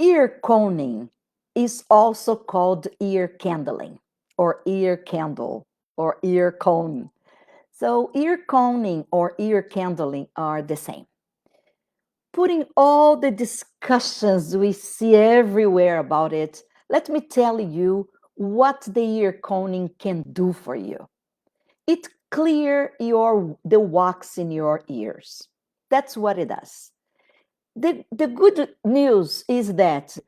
Ear coning is also called ear candling or ear candle or ear cone. So, ear coning or ear candling are the same. Putting all the discussions we see everywhere about it, let me tell you what the ear coning can do for you. It clear the wax in your ears. That's what it does. The good news is that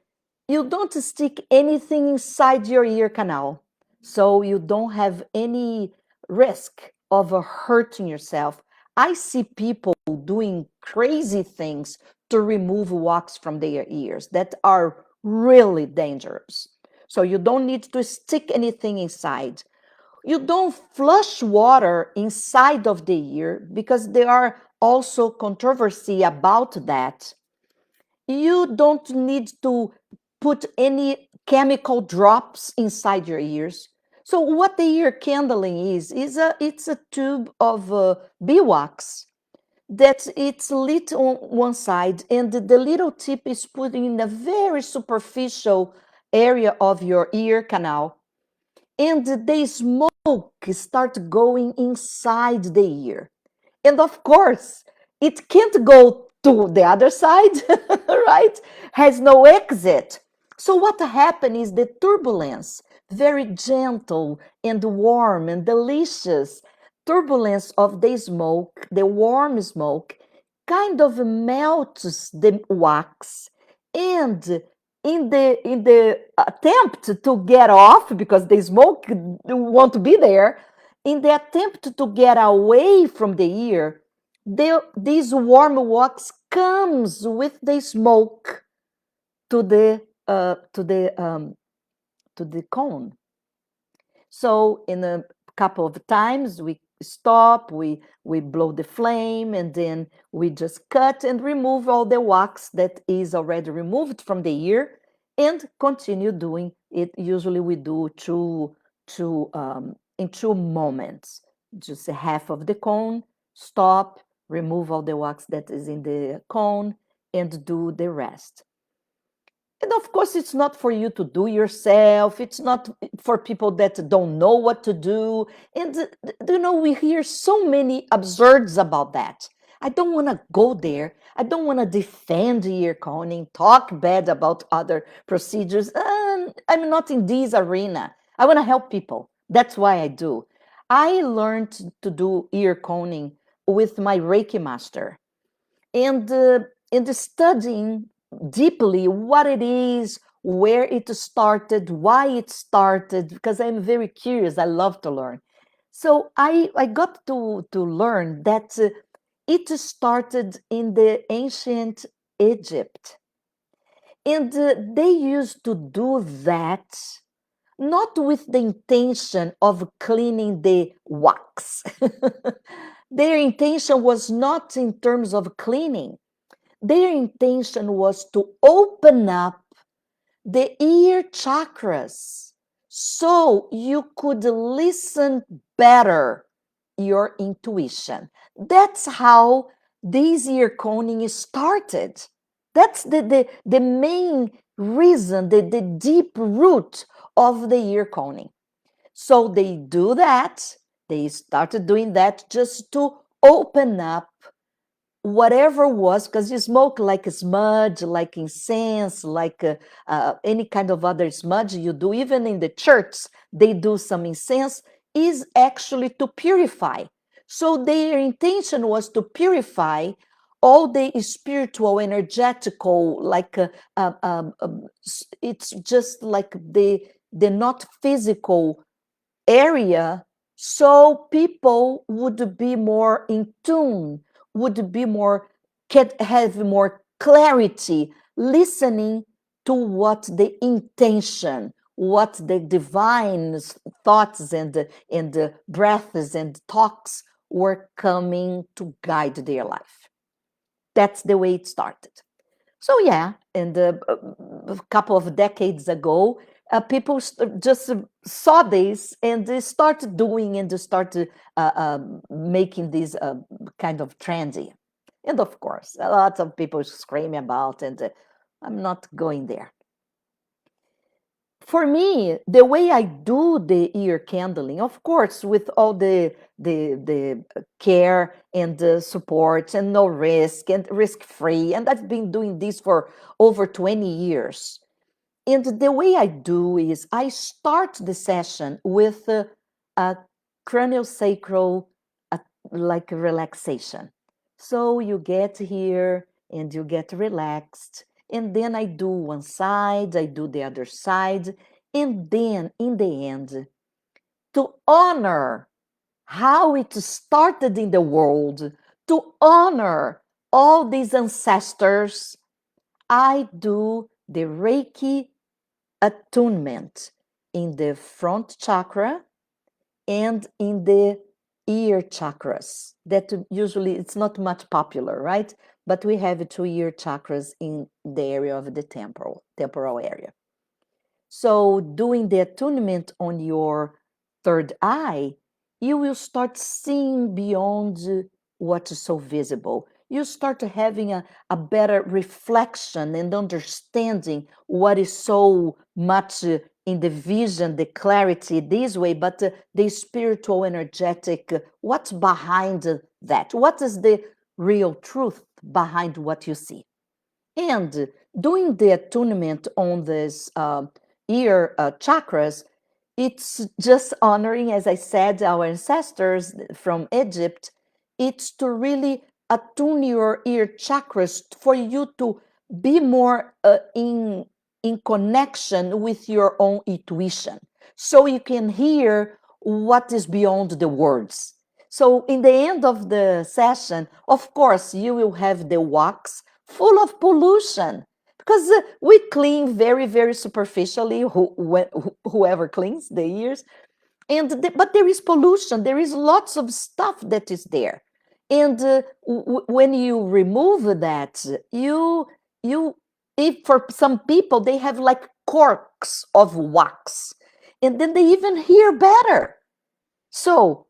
you don't stick anything inside your ear canal, so you don't have any risk of hurting yourself. I see people doing crazy things to remove wax from their ears that are really dangerous. So you don't need to stick anything inside. You don't flush water inside of the ear because there are also controversy about that. You don't need to put any chemical drops inside your ears. So what the ear candling is it's a tube of beeswax that it's lit on one side, and the little tip is put in a very superficial area of your ear canal, and the smoke start going inside the ear. And of course, it can't go to the other side, right? Has no exit. So what happened is the turbulence, very gentle and warm and delicious turbulence of the smoke, the warm smoke, kind of melts the wax, and in the attempt to get off because the smoke want to be there, in the attempt to get away from the ear, this warm wax comes with the smoke to the uh, to the um, to the cone. So in a couple of times we stop, we blow the flame, and then we just cut and remove all the wax that is already removed from the ear, and continue doing it. Usually we do two in 2 moments. Just half of the cone, stop, remove all the wax that is in the cone, and do the rest. And of course, it's not for you to do yourself. It's not for people that don't know what to do. And, we hear so many absurds about that. I don't want to go there. I don't want to defend ear coning, talk bad about other procedures. I'm not in this arena. I want to help people. That's why I do. I learned to do ear coning with my Reiki master, and studying deeply what it is, where it started, why it started, because I'm very curious. I love to learn. So I got to learn that it started in the ancient Egypt, and they used to do that not with the intention of cleaning the wax. Their intention was not in terms of cleaning. Their intention was to open up the ear chakras so you could listen better your intuition. That's how this ear coning started. That's the main reason, the deep root of the ear coning. So they do that. They started doing that just to open up whatever was, because you smoke like a smudge, like incense, like any kind of other smudge you do, even in the church, they do some incense, is actually to purify. So their intention was to purify all the spiritual, energetical, like it's just like the not physical area, so people would be more in tune, would be more, can have more clarity, listening to what the intention, what the divine thoughts and breaths and talks were coming to guide their life. That's the way it started. So yeah, and a couple of decades ago, people just saw this, and they started doing, and they started making this kind of trendy. And of course, a lot of people scream about, and I'm not going there. For me, the way I do the ear candling, of course, with all the care and the support and no risk and risk free, and I've been doing this for over 20 years. And the way I do is I start the session with a craniosacral like relaxation. So you get here and you get relaxed, and then I do one side, I do the other side, and then in the end, to honor how it started in the world, to honor all these ancestors, I do the Reiki attunement in the front chakra and in the ear chakras. That usually it's not much popular, right? But we have two ear chakras in the area of the temporal area. So doing the attunement on your third eye, you will start seeing beyond what is so visible. You start having a better reflection and understanding what is so much in the vision, the clarity this way, but the spiritual, energetic, what's behind that? What is the real truth behind what you see? And doing the attunement on this ear chakras, it's just honoring, as I said, our ancestors from Egypt. It's to really attune your ear chakras for you to be more in connection with your own intuition, so you can hear what is beyond the words. So, in the end of the session, of course, you will have the wax full of pollution because we clean very, very superficially, whoever cleans the ears. But there is pollution, there is lots of stuff that is there. And when you remove that, you if for some people they have like corks of wax, and then they even hear better. So,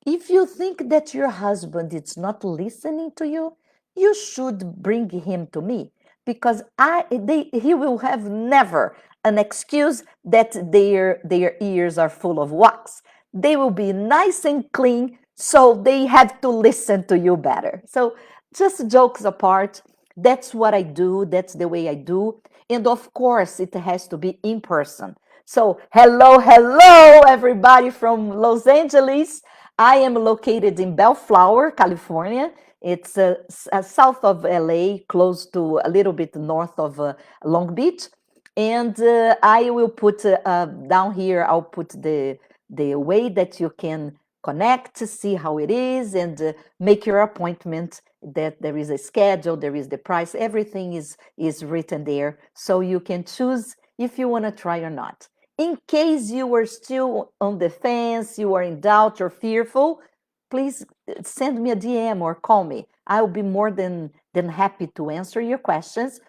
if you think that your husband is not listening to you, you should bring him to me, because he will have never an excuse that their ears are full of wax. They will be nice and clean, so they have to listen to you better. So, just jokes apart, that's what I do, that's the way I do. And of course, it has to be in person. So, hello, everybody from Los Angeles. I am located in Bellflower, California. It's south of LA, close to a little bit north of Long Beach. And I will put down here, I'll put the way that you can connect, see how it is, and make your appointment. That there is a schedule, there is the price, everything is written there, so you can choose if you want to try or not. In case you are still on the fence, you are in doubt or fearful, please send me a DM or call me. I'll be more than happy to answer your questions.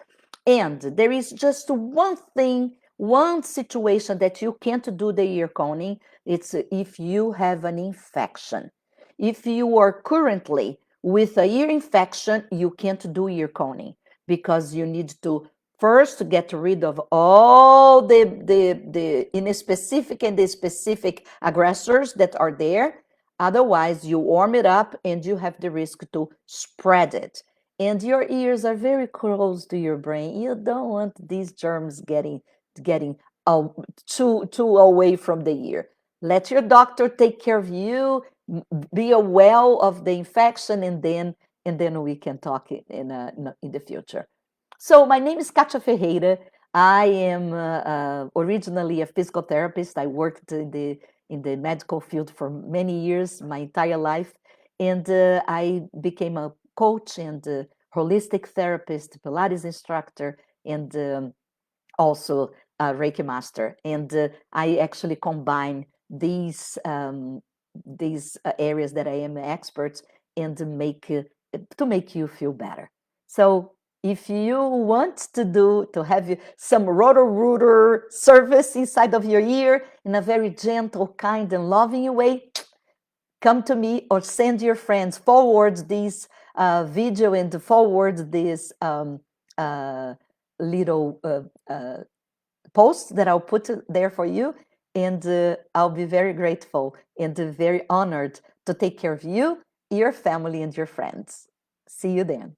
And there is just one thing, one situation that you can't do the ear coning. It's if you have an infection. If you are currently with a ear infection, you can't do ear coning, because you need to first get rid of all the inspecific and the specific aggressors that are there. Otherwise, you warm it up and you have the risk to spread it. And your ears are very close to your brain. You don't want these germs getting too away from the ear. Let your doctor take care of you. Be aware of the infection, and then we can talk in the future. So my name is Katia Ferreira. I am originally a physical therapist. I worked in the medical field for many years, my entire life, and I became a coach and holistic therapist, Pilates instructor, and also a Reiki master. And I actually combine these areas that I am experts, and to make you feel better. So if you want to have some roto-rooter service inside of your ear in a very gentle, kind, and loving way, come to me or send your friends, forward this video and forward this little post that I'll put there for you. And I'll be very grateful and very honored to take care of you, your family, and your friends. See you then.